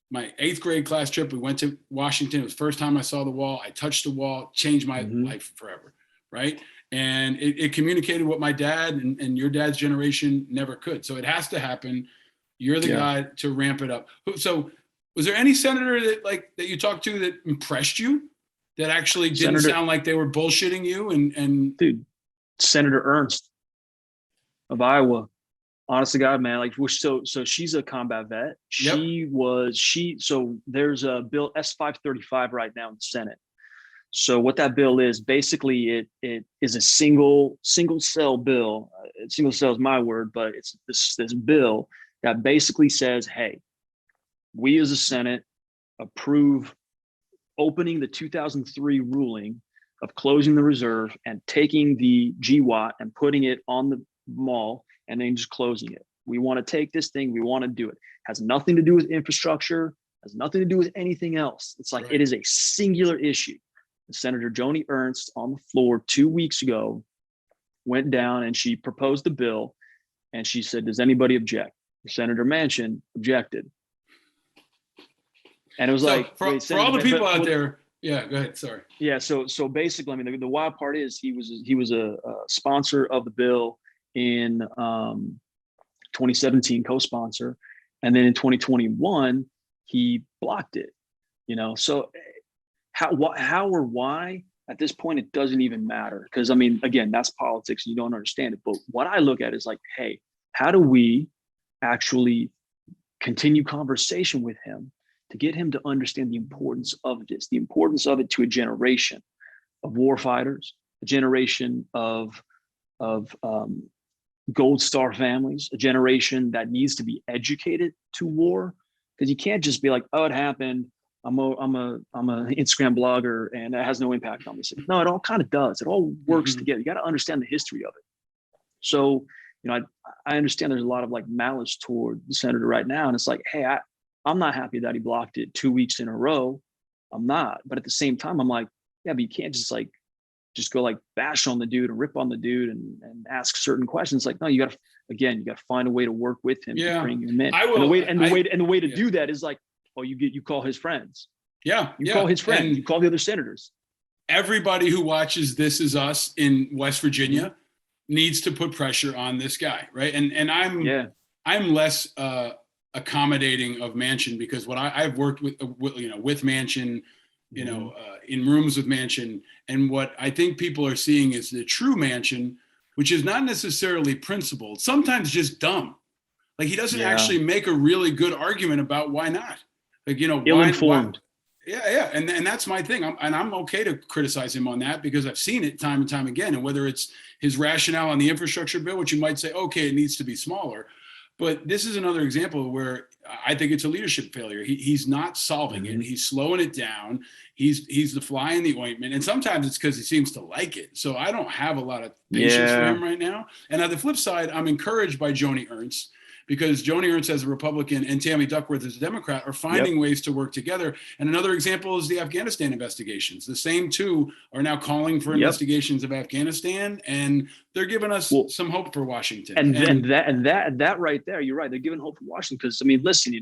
Speaker 1: my 8th grade class trip, we went to Washington. It was the first time I saw the wall. I touched the wall, changed my life forever, right? And it communicated what my dad and your dad's generation never could. So it has to happen. You're the guy to ramp it up. So was there any senator that you talked to that impressed you, that actually didn't sound like they were bullshitting you? And
Speaker 2: dude, Senator Ernst of Iowa, honest to God, man, so she's a combat vet. So there's a bill S535 right now in the Senate. So what that bill is, basically it is a single cell bill. Single cell is my word, but it's this bill that basically says, hey, we as a Senate approve opening the 2003 ruling of closing the reserve and taking the GWAT and putting it on the mall and then just closing it. We want to take this thing, we want to do it. Has nothing to do with infrastructure, has nothing to do with anything else. It's like, It is a singular issue. Senator Joni Ernst on the floor 2 weeks ago went down and she proposed the bill and she said, does anybody object? Senator Manchin objected. And it was
Speaker 1: for all the people out there. Yeah, go ahead. Sorry.
Speaker 2: Yeah. So basically, I mean, the wild part is he was a sponsor of the bill in 2017, co-sponsor. And then in 2021, he blocked it, so how or why at this point, it doesn't even matter. Because I mean, again, that's politics. You don't understand it. But what I look at is like, hey, how do we actually continue conversation with him to get him to understand the importance of this, the importance of it to a generation of war fighters, a generation of Gold Star families, a generation that needs to be educated to war. Because you can't just be like, oh, it happened. I'm an Instagram blogger and it has no impact on me. No, it all kind of does. It all works together. You got to understand the history of it. So, I understand there's a lot of like malice toward the senator right now. And it's like, hey, I'm not happy that he blocked it 2 weeks in a row. I'm not. But at the same time, I'm like, yeah, but you can't just go like bash on the dude and rip on the dude and ask certain questions. Like, no, you got to, again, you got to find a way to work with him to bring him in.
Speaker 1: I will.
Speaker 2: The way to do that is like, oh, you call his friends.
Speaker 1: Yeah.
Speaker 2: You call his friends.
Speaker 1: And
Speaker 2: you call the other senators.
Speaker 1: Everybody who watches This Is Us in West Virginia needs to put pressure on this guy, right? And I'm less accommodating of Manchin, because what I've worked with Manchin, in rooms with Manchin, and what I think people are seeing is the true Manchin, which is not necessarily principled, sometimes just dumb. Like, he doesn't actually make a really good argument about why not. Like,
Speaker 2: ill-informed.
Speaker 1: And that's my thing. I'm okay to criticize him on that, because I've seen it time and time again. And whether it's his rationale on the infrastructure bill, which you might say, okay, it needs to be smaller. But this is another example where I think it's a leadership failure. He's not solving it. He's slowing it down. He's the fly in the ointment. And sometimes it's because he seems to like it. So I don't have a lot of patience for him right now. And on the flip side, I'm encouraged by Joni Ernst, because Joni Ernst as a Republican and Tammy Duckworth as a Democrat are finding ways to work together. And another example is the Afghanistan investigations. The same two are now calling for investigations of Afghanistan, and they're giving us some hope for Washington.
Speaker 2: And that right there, you're right. They're giving hope for Washington, because, I mean, listen,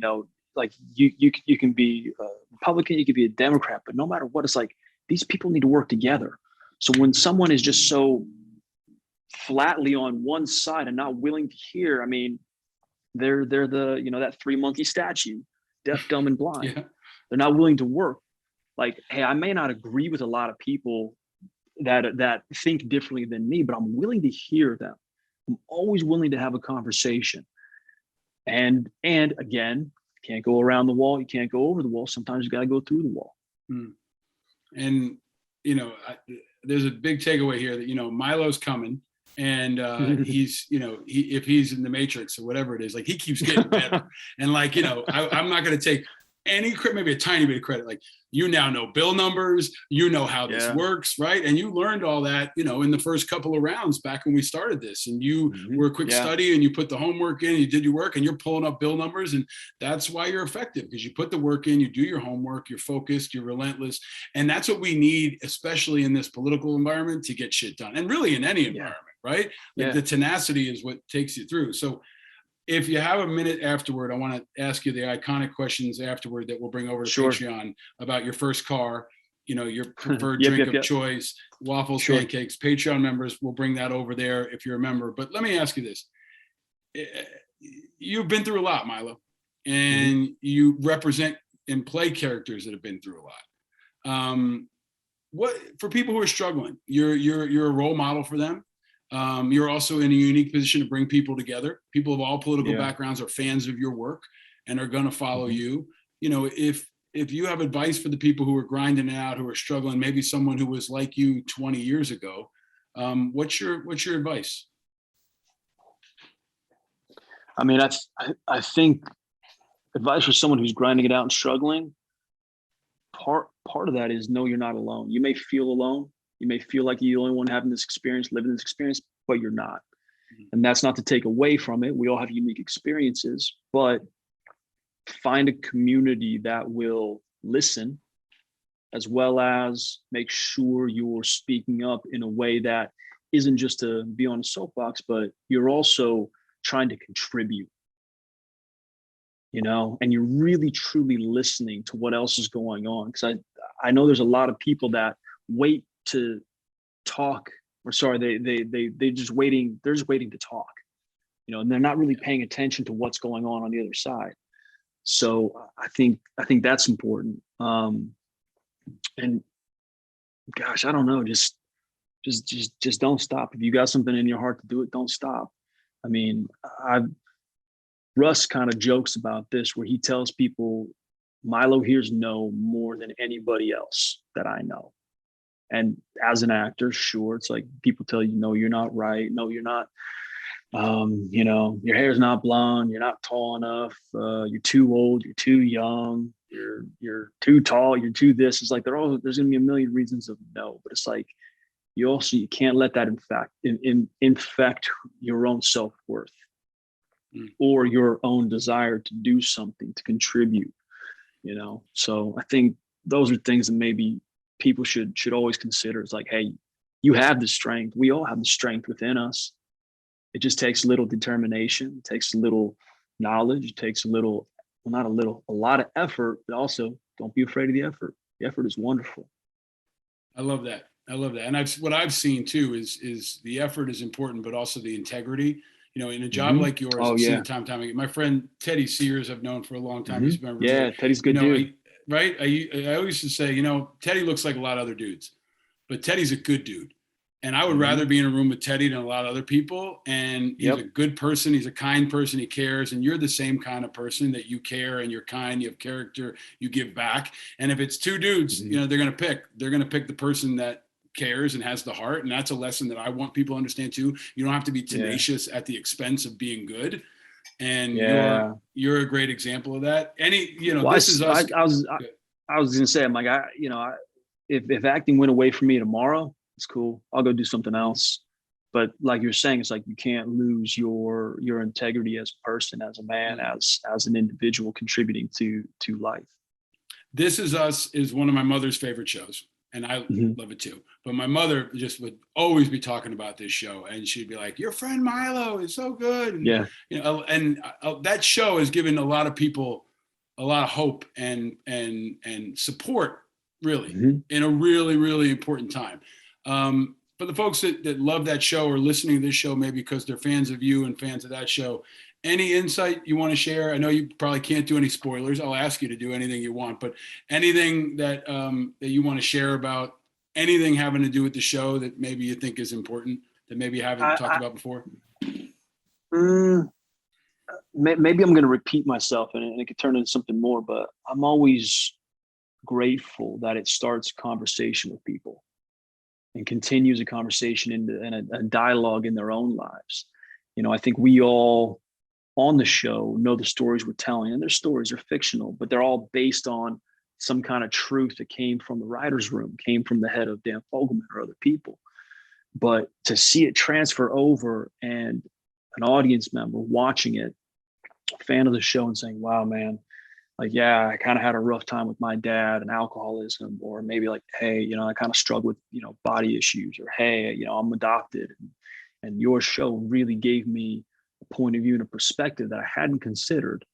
Speaker 2: like you can be a Republican, you can be a Democrat, but no matter what, it's like these people need to work together. So when someone is just so flatly on one side and not willing to hear, I mean, they're the that three monkey statue, deaf, dumb, and blind. They're not willing to work. Like, hey, I may not agree with a lot of people that think differently than me, but I'm willing to hear them. I'm always willing to have a conversation. And again, you can't go around the wall, you can't go over the wall. Sometimes you got to go through the wall.
Speaker 1: And there's a big takeaway here that Milo's coming. And he's, if he's in the Matrix or whatever it is, like, he keeps getting better. And like, I'm not going to take any credit, maybe a tiny bit of credit. Like, now know bill numbers, how this works, right? And you learned all that, in the first couple of rounds back when we started this. And you were a quick study, and you put the homework in, you did your work, and you're pulling up bill numbers. And that's why you're effective, because you put the work in, you do your homework, you're focused, you're relentless. And that's what we need, especially in this political environment, to get shit done. And really in any environment. Right? Like, the tenacity is what takes you through. So if you have a minute afterward, I want to ask you the iconic questions afterward that we'll bring over to Patreon about your first car, your preferred drink of choice, waffles, pancakes. Patreon members will bring that over there if you're a member. But let me ask you this. You've been through a lot, Milo, and you represent and play characters that have been through a lot. What, for people who are struggling, you're a role model for them. You're also in a unique position to bring people together. People of all political backgrounds are fans of your work and are going to follow you. If you have advice for the people who are grinding it out, who are struggling, maybe someone who was like you 20 years ago, what's your advice?
Speaker 2: I mean, I think advice for someone who's grinding it out and struggling, part of that is know you're not alone. You may feel alone. You may feel like you're the only one having this experience, living this experience, but you're not. And that's not to take away from it. We all have unique experiences, but find a community that will listen, as well as make sure you're speaking up in a way that isn't just to be on a soapbox, but you're also trying to contribute, and you're really, truly listening to what else is going on. Because I know there's a lot of people that wait to talk, or sorry, they're just waiting to talk, and they're not really paying attention to what's going on the other side. So I think that's important. And gosh, I don't know, just don't stop. If you got something in your heart to do it, don't stop. I mean, Russ kind of jokes about this, where he tells people, Milo hears no more than anybody else that I know. And as an actor, sure, it's like people tell you, no, you're not right. No, you're not. Your hair's not blonde. You're not tall enough. You're too old. You're too young. You're too tall. You're too this. It's like there's going to be a million reasons of no, but it's like you can't let that infect your own self-worth or your own desire to do something, to contribute. So I think those are things that maybe people should always consider. It's like, hey, you have the strength. We all have the strength within us. It just takes a little determination, takes a little knowledge, takes a little, well, not a little, a lot of effort, but also don't be afraid of the effort. The effort is wonderful.
Speaker 1: I love that. I love that. And what I've seen too is the effort is important, but also the integrity. You know, in a job like yours,
Speaker 2: Oh
Speaker 1: I've seen
Speaker 2: yeah.
Speaker 1: it time and time again. My friend Teddy Sears, I've known for a long time. He's been a roommate.
Speaker 2: Yeah, Teddy's a
Speaker 1: You
Speaker 2: good
Speaker 1: know,
Speaker 2: dude.
Speaker 1: right? I always used to say, you know, Teddy looks like a lot of other dudes, but Teddy's a good dude. And I would rather be in a room with Teddy than a lot of other people. And he's a
Speaker 2: Yep.
Speaker 1: good person. He's a kind person. He cares. And you're the same kind of person that you care and you're kind, you have character, you give back. And if it's two dudes, you know, they're going to pick the person that cares and has the heart. And that's a lesson that I want people to understand too. You don't have to be
Speaker 2: Yeah.
Speaker 1: tenacious at the expense of being good. And
Speaker 2: Yeah.
Speaker 1: you're a great example of that. You know,
Speaker 2: Well,
Speaker 1: this is us.
Speaker 2: I was gonna say, I'm like, if acting went away from me tomorrow, it's cool. I'll go do something else. But like you're saying, it's like you can't lose your integrity as a person, as a man, as an individual contributing to life.
Speaker 1: This Is Us is one of my mother's favorite shows, and I love it too. But my mother just would always be talking about this show, and she'd be like, "Your friend Milo is so good," and
Speaker 2: Yeah.
Speaker 1: you know, and that show has given a lot of people a lot of hope and support, really, in a really really important time. For the folks that love that show or listening to this show, maybe because they're fans of you and fans of that show, any insight you want to share? I know you probably can't do any spoilers. I'll ask you to do anything you want, but anything that you want to share about anything having to do with the show that maybe you think is important that maybe you haven't talked about before?
Speaker 2: Maybe I'm going to repeat myself and it could turn into something more, but I'm always grateful that it starts a conversation with people and continues a conversation and a dialogue in their own lives. You know, I think we all on the show know the stories we're telling, and their stories are fictional, but they're all based on some kind of truth that came from the writer's room, came from the head of Dan Fogelman or other people. But to see it transfer over and an audience member watching it, a fan of the show, and saying, wow, man, like, yeah, I kind of had a rough time with my dad and alcoholism, or maybe like, hey, you know, I kind of struggle with, you know, body issues, or hey, you know, I'm adopted. And your show really gave me a point of view and a perspective that I hadn't considered.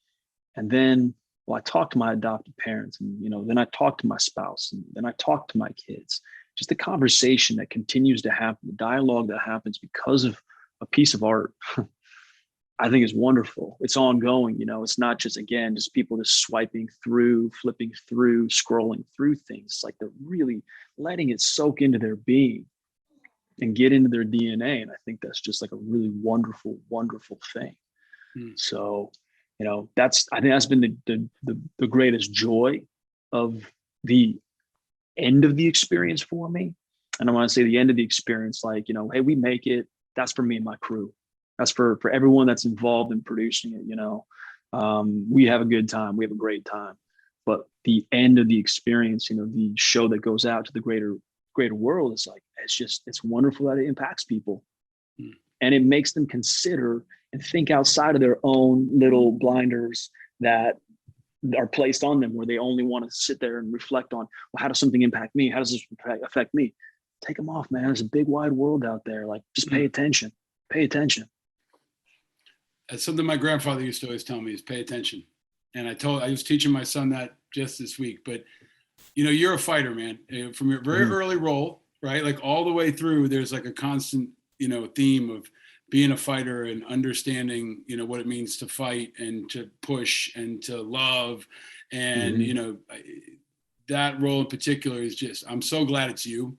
Speaker 2: And then, well, I talked to my adopted parents, and, you know, then I talked to my spouse, and then I talked to my kids. Just the conversation that continues to happen, the dialogue that happens because of a piece of art, I think is wonderful. It's ongoing, you know, it's not just, again, just people just swiping through, flipping through, scrolling through things. It's like they're really letting it soak into their being and get into their DNA. And I think that's just like a really wonderful, wonderful thing. So, you know, I think that's been the greatest joy of the end of the experience for me. And I want to say the end of the experience, like, you know, hey, we make it. That's for me and my crew. That's for everyone that's involved in producing it. You know, we have a good time. We have a great time. But the end of the experience, you know, the show that goes out to the greater world is like, it's wonderful that it impacts people. And it makes them consider and think outside of their own little blinders that are placed on them, where they only want to sit there and reflect on, well, how does something impact me? How does this affect me? Take them off, man. There's a big wide world out there. Like, just pay attention. Pay attention.
Speaker 1: That's something my grandfather used to always tell me, is pay attention. And I was teaching my son that just this week. But, you know, you're a fighter, man. From your very early role, right? Like all the way through, there's like a constant, you know, theme of being a fighter and understanding, you know, what it means to fight and to push and to love. And, you know, that role in particular is just, I'm so glad it's you.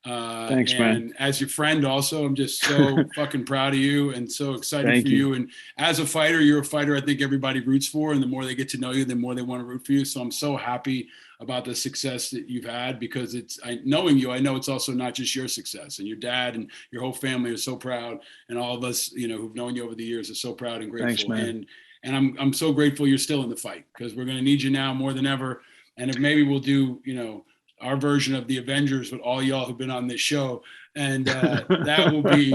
Speaker 2: Thanks,
Speaker 1: and
Speaker 2: man.
Speaker 1: as your friend also, I'm just so fucking proud of you and so excited
Speaker 2: Thank
Speaker 1: for you. And as a fighter, you're a fighter I think everybody roots for, and the more they get to know you, the more they want to root for you. So I'm so happy about the success that you've had, because knowing you, I know it's also not just your success, and your dad and your whole family are so proud, and all of us, you know, who've known you over the years are so proud and grateful.
Speaker 2: Thanks, man.
Speaker 1: And I'm so grateful you're still in the fight, because we're going to need you now more than ever. And if maybe we'll do, you know, our version of the Avengers with all y'all who've been on this show. And that will be,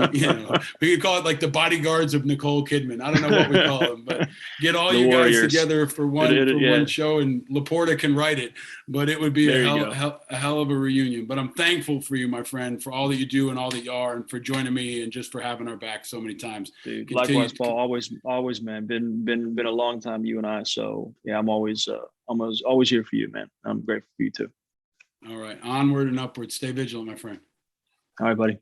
Speaker 1: we could call it like the bodyguards of Nicole Kidman. I don't know what we call them, but get all
Speaker 2: The
Speaker 1: you
Speaker 2: Warriors.
Speaker 1: guys together for one show, and Laporte can write it. But it would be a hell of a reunion. But I'm thankful for you, my friend, for all that you do and all that you are, and for joining me and just for having our back so many times.
Speaker 2: Dude, likewise, Paul. Always, man. Been a long time, you and I. So yeah, I'm always here for you, man. I'm grateful for you too.
Speaker 1: All right, onward and upward. Stay vigilant, my friend.
Speaker 2: All right, buddy.